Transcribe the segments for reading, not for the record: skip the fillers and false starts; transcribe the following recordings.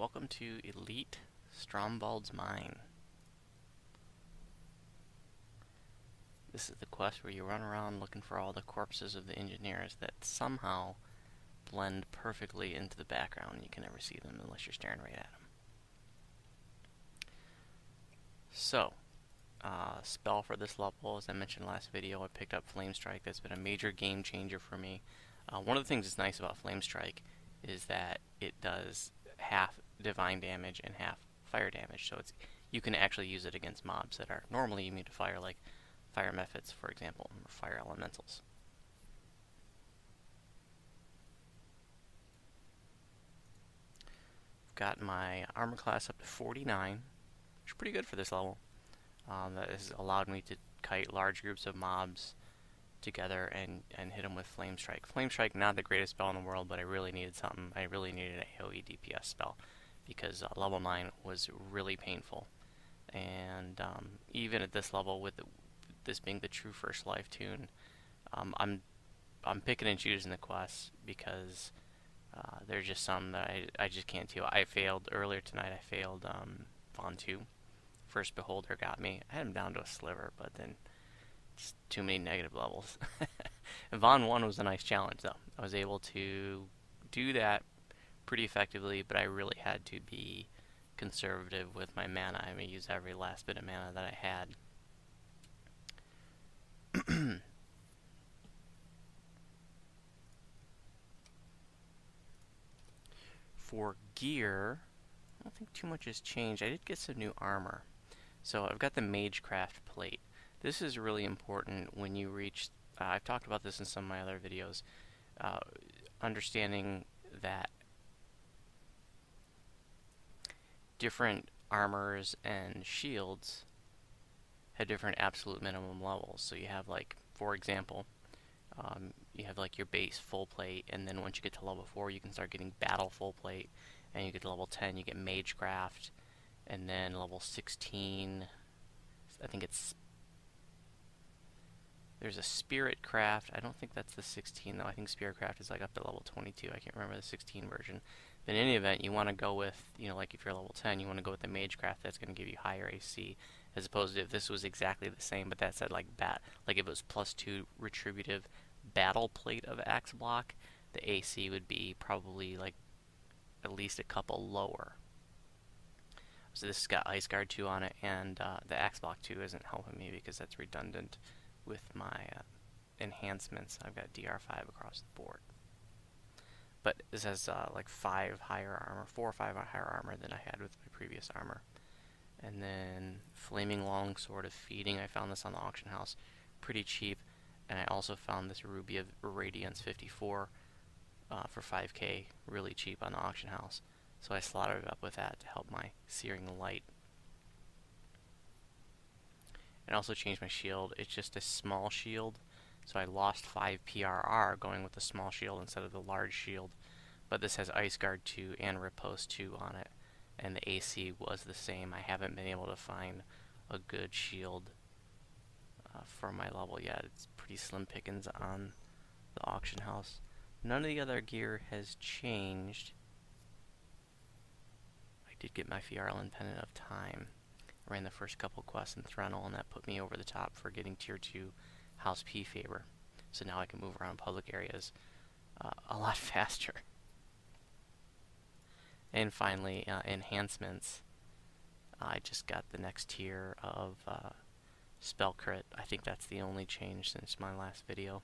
welcome to Elite Stromvauld's Mine. This is the quest where you run around looking for all the corpses of the engineers that somehow blend perfectly into the background. You can never see them unless you're staring right at them. So, spell for this level, as I mentioned last video, I picked up Flame Strike. That's been a major game changer for me. One of the things that's nice about Flame Strike is that it does half divine damage and half fire damage, so you can actually use it against mobs that are normally immune to fire, like fire methods, for example, or fire elementals. I've got my armor class up to 49, which is pretty good for this level. That has allowed me to kite large groups of mobs together and hit them with Flame Strike. Flame Strike, not the greatest spell in the world, but I really needed something. I really needed an AoE DPS spell because level 9 was really painful. And even at this level, with this being the true first life tune, I'm picking and choosing the quests because there's just some that I just can't do. I failed earlier tonight. I failed Vaughn 2. First Beholder got me. I had him down to a sliver, but then just too many negative levels. And Vaughn 1 was a nice challenge, though. I was able to do that pretty effectively, but I really had to be conservative with my mana. I used every last bit of mana that I had. For gear, I don't think too much has changed. I did get some new armor. So I've got the Magecraft plate. This is really important when you reach, I've talked about this in some of my other videos, understanding that different armors and shields have different absolute minimum levels. So you have, like, for example, you have like your base full plate, and then once you get to level 4 you can start getting battle full plate, and you get to level 10 you get Magecraft, and then level 16 I think there's a Spirit Craft. I don't think that's the 16 though. I think Spirit Craft is like up to level 22. I can't remember the 16 version. But in any event, you want to go with, like if you're level 10, you want to go with the Magecraft. That's going to give you higher AC, as opposed to if this was exactly the same, but that said like if it was +2 retributive battle plate of axe block, the AC would be probably like at least a couple lower. So this has got Ice Guard 2 on it, and the axe block 2 isn't helping me because that's redundant with my enhancements. I've got DR5 across the board. But this has like 4 or 5 higher armor than I had with my previous armor. And then Flaming Longsword of Feeding. I found this on the auction house pretty cheap. And I also found this Ruby of Radiance 54 for 5k really cheap on the auction house. So I slaughtered it up with that to help my Searing Light. And also changed my shield. It's just a small shield, so I lost 5 PRR going with the small shield instead of the large shield. But this has Ice Guard 2 and Riposte 2 on it, and the AC was the same. I haven't been able to find a good shield for my level yet. It's pretty slim pickings on the auction house. None of the other gear has changed. I did get my Fiarlan Pendant of Time. I ran the first couple quests in Threnal, and that put me over the top for getting tier 2 House P favor. So now I can move around public areas a lot faster. And finally, enhancements. I just got the next tier of Spell Crit. I think that's the only change since my last video.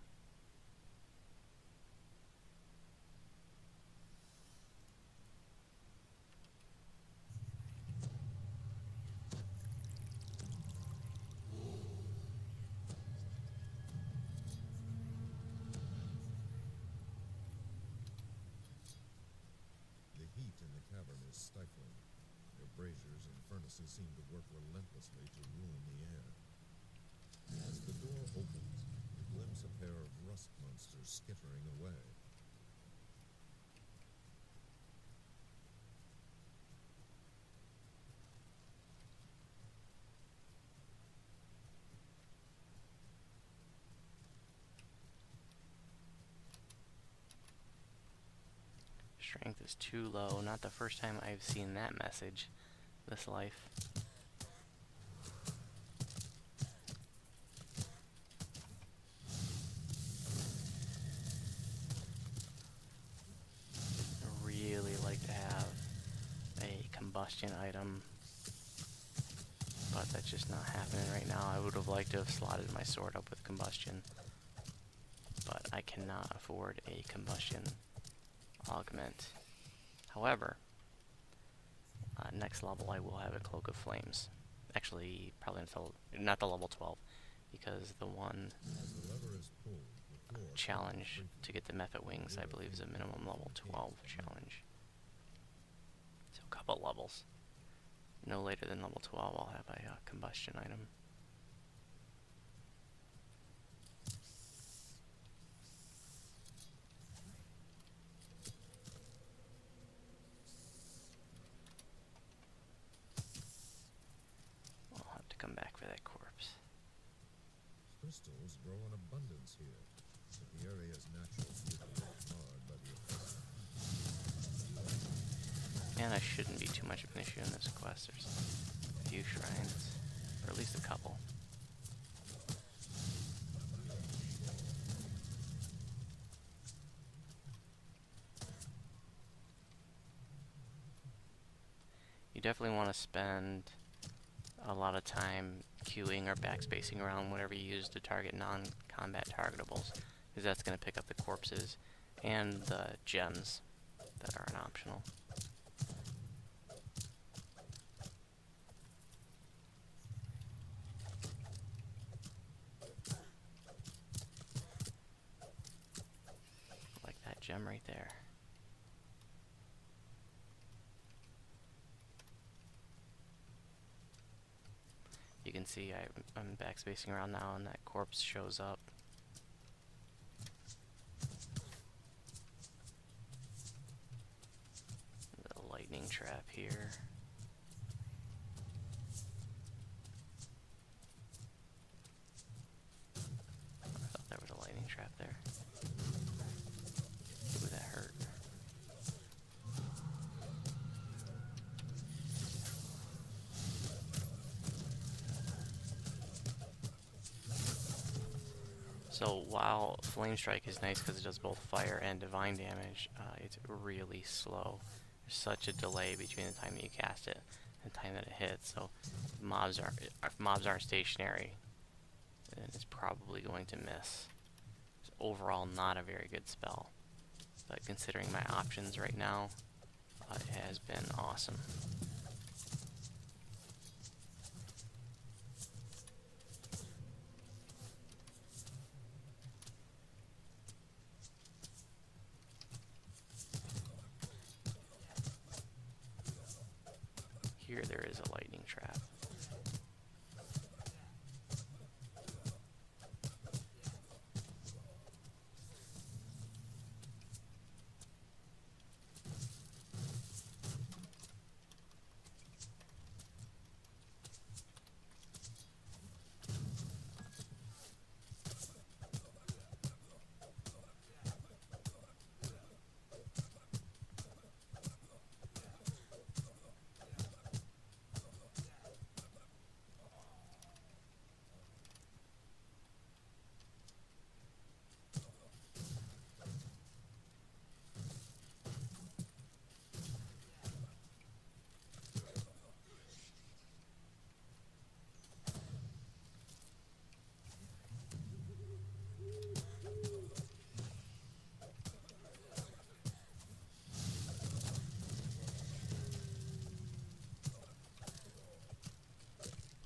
Stifling. Their braziers and furnaces seem to work relentlessly to ruin the air. As the door opens, you glimpse a pair of rust monsters skittering away. Strength is too low. Not the first time I've seen that message this life. I really like to have a combustion item, but that's just not happening right now. I would have liked to have slotted my sword up with combustion, but I cannot afford a combustion augment. However, next level I will have a Cloak of Flames. Actually, probably until not the level 12, because the one challenge to get the Mephit Wings, I believe, is a minimum level 12 challenge. So a couple levels. No later than level 12, I'll have a combustion item. I'll have to come back for that corpse. Crystals grow in abundance here, but the area's natural beauty is marred by the effects. And I shouldn't be too much of an issue in this quest. There's a few shrines, or at least a couple. You definitely want to spend a lot of time queuing or backspacing around whatever you use to target non-combat targetables, because that's going to pick up the corpses and the gems that are an optional. Like that gem right there. You can see I'm backspacing around now and that corpse shows up. The lightning trap here. I thought there was a lightning trap there. Ooh, that hurt. So while Flame Strike is nice because it does both fire and divine damage, it's really slow. There's such a delay between the time that you cast it and the time that it hits. So if mobs aren't stationary, then it's probably going to miss. It's overall not a very good spell, but considering my options right now, it has been awesome. Here there is a lightning trap.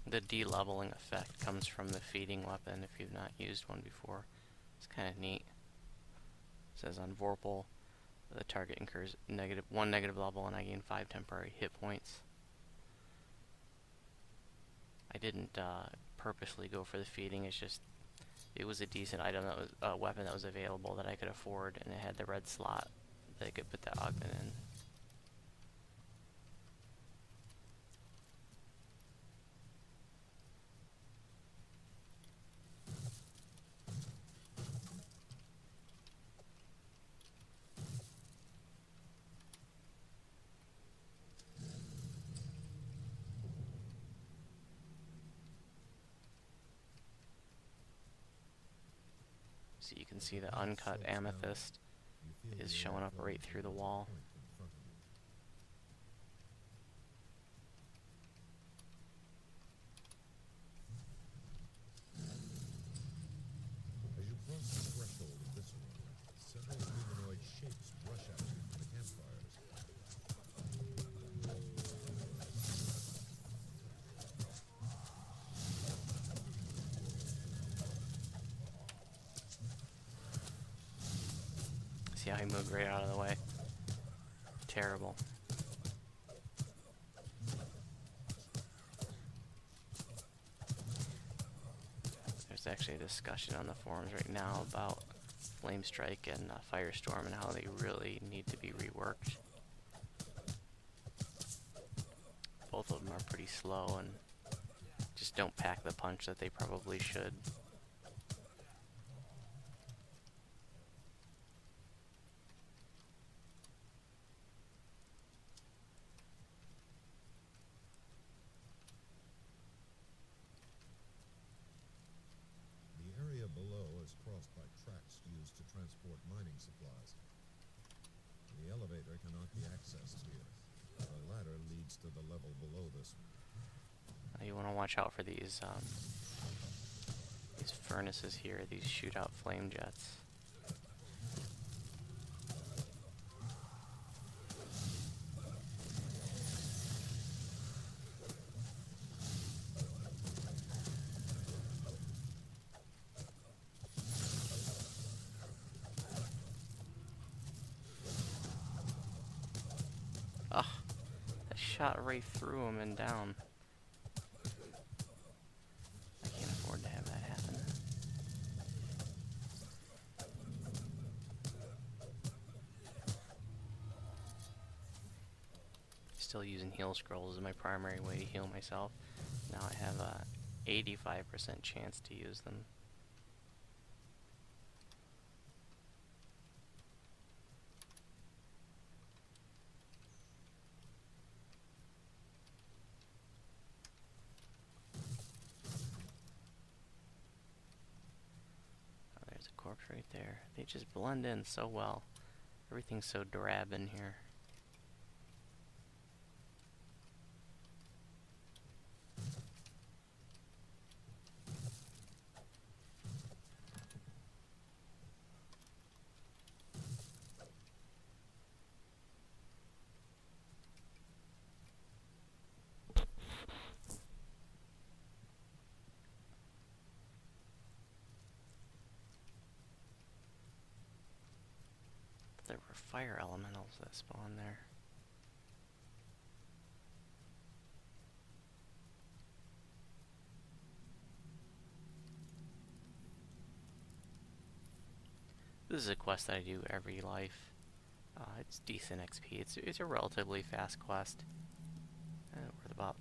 The de-leveling effect comes from the feeding weapon if you've not used one before. It's kind of neat. It says on Vorpal, the target incurs one negative level and I gain 5 temporary hit points. I didn't purposely go for the feeding, it's just it was a decent item that was a weapon that was available that I could afford, and it had the red slot that I could put that augment in. So you can see the uncut amethyst is showing up right through the wall. As you cross the threshold of this room, several humanoid shapes rush at you from the campfires. See how he moved right out of the way? Terrible. There's actually a discussion on the forums right now about Flame Strike and Firestorm and how they really need to be reworked. Both of them are pretty slow and just don't pack the punch that they probably should. The area below is crossed by tracks used to transport mining supplies. The elevator cannot be accessed here. The ladder leads to the level below this one. You want to watch out for these furnaces here, these shoot-out flame jets. Ugh, that shot right through him and down. I can't afford to have that happen. Still using heal scrolls as my primary way to heal myself. Now I have a 85% chance to use them. Oh, there's a corpse right there. They just blend in so well. Everything's so drab in here. There were fire elementals that spawned there. This is a quest that I do every life. It's decent XP. It's a relatively fast quest. Worth about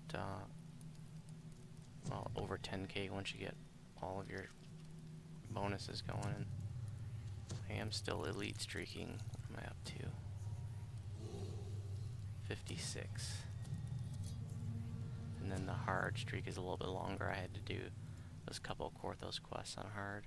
well, over 10k once you get all of your bonuses going. And I am still elite streaking. What am I up to? 56. And then the hard streak is a little bit longer. I had to do those couple of Korthos quests on hard.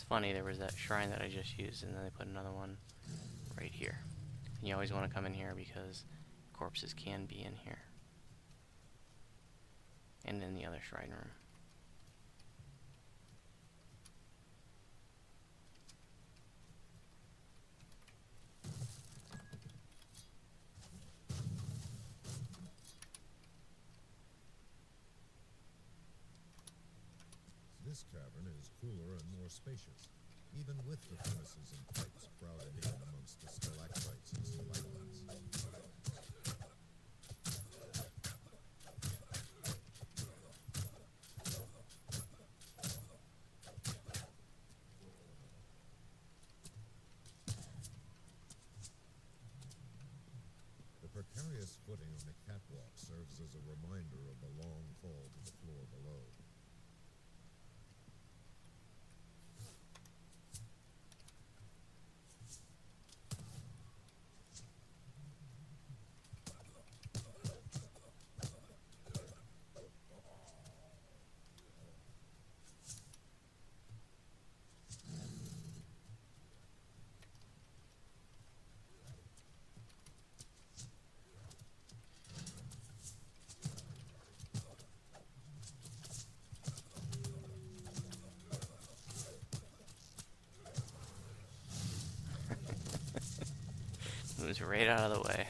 Funny, there was that shrine that I just used, and then they put another one right here. And you always want to come in here because corpses can be in here. And in the other shrine room. This cavern is cooler and more spacious, even with the furnaces and pipes crowded in amongst the stalactites and stalagmites. precarious footing on the catwalk serves as a reminder of the long fall to the floor below. Moves right out of the way.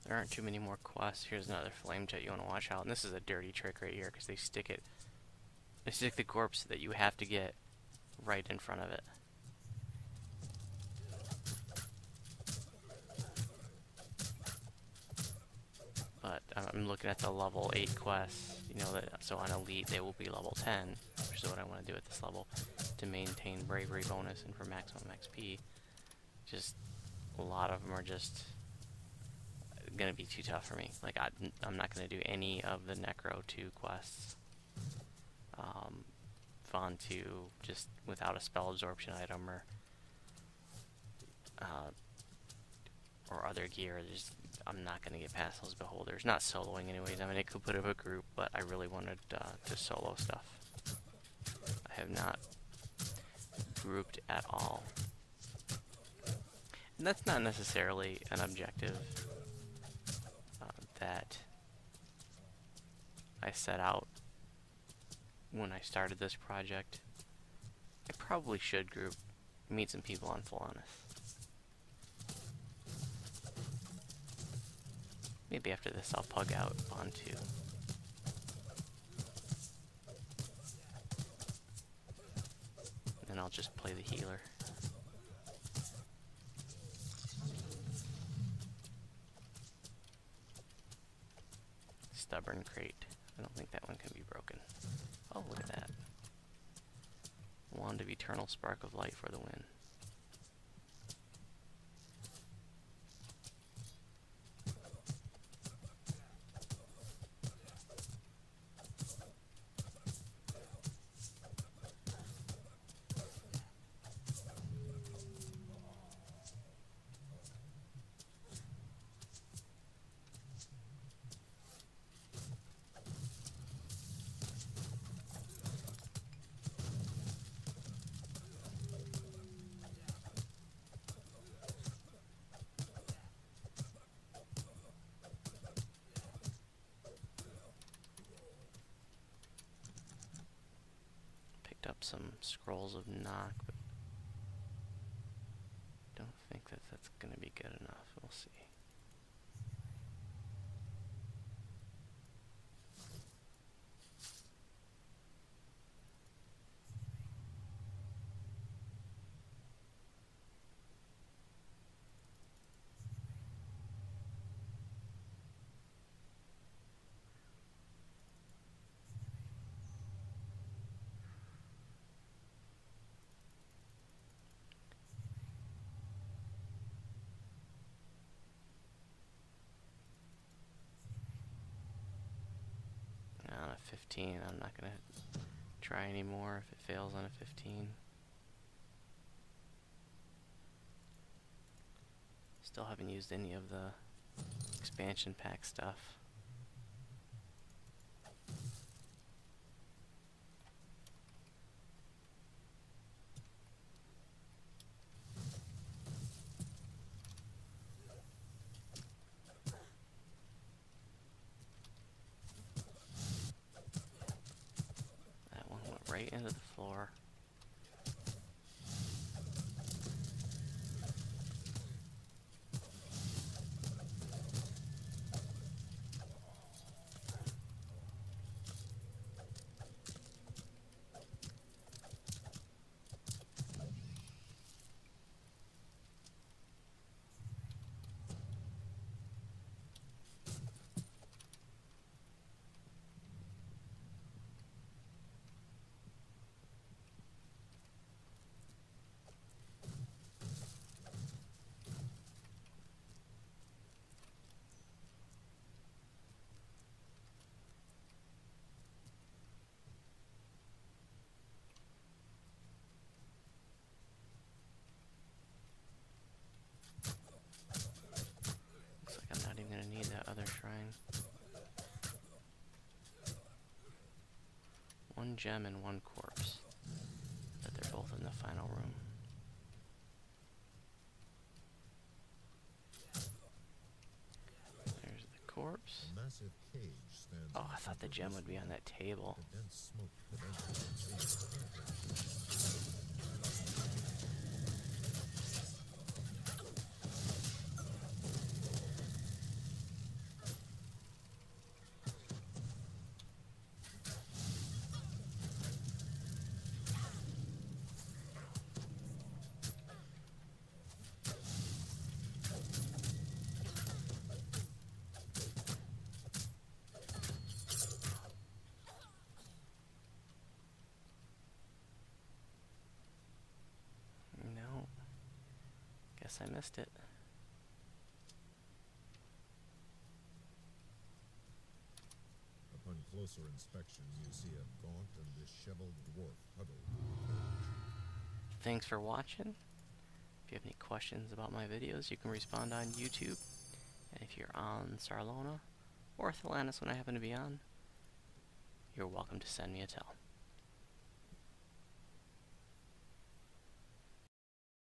There aren't too many more quests. Here's another flame jet you want to watch out. And this is a dirty trick right here because they stick the corpse that you have to get right in front of it. But I'm looking at the level 8 quests, you know, so on Elite they will be level 10, which is what I want to do at this level to maintain bravery bonus and for maximum XP. Just a lot of them are just gonna be too tough for me. Like I'm not gonna do any of the Necro 2 quests. Fawn 2 just without a spell absorption item or other gear. I'm not gonna get past those beholders. Not soloing anyways. I mean, I could put up a group, but I really wanted to solo stuff. I have not grouped at all, and that's not necessarily an objective that I set out when I started this project. I probably should meet some people on Full Honest. Maybe after this I'll pug out on 2. And then I'll just play the healer. Stubborn crate. I don't think that one can be broken. Oh, look at that. Wand of Eternal Spark of Light for the win. Up some scrolls of knock, but don't think that's going to be good enough. We'll see. On a 15, I'm not going to try anymore if it fails on a 15. Still haven't used any of the expansion pack stuff. Right into the floor. one gem and one corpse. But they're both in the final room. There's the corpse. A massive cage stands. Oh, I thought the gem would be on that table. The dense smoke prevents it. No. Guess I missed it. Upon closer inspection, you see a gaunt and disheveled dwarf huddled in the cage. Thanks for watching. If you have any questions about my videos, you can respond on YouTube. And if you're on Sarlona or Thelanis when I happen to be on, you're welcome to send me a tell.